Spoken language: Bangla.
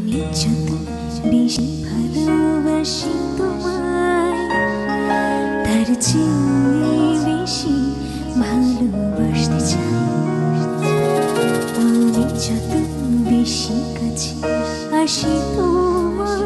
যত বেশি ভালোবাসি তোমায়, তার চেয়ে বেশি ভালোবাসতে চাই। আমি যত বেশি কাছে আসি তোমার,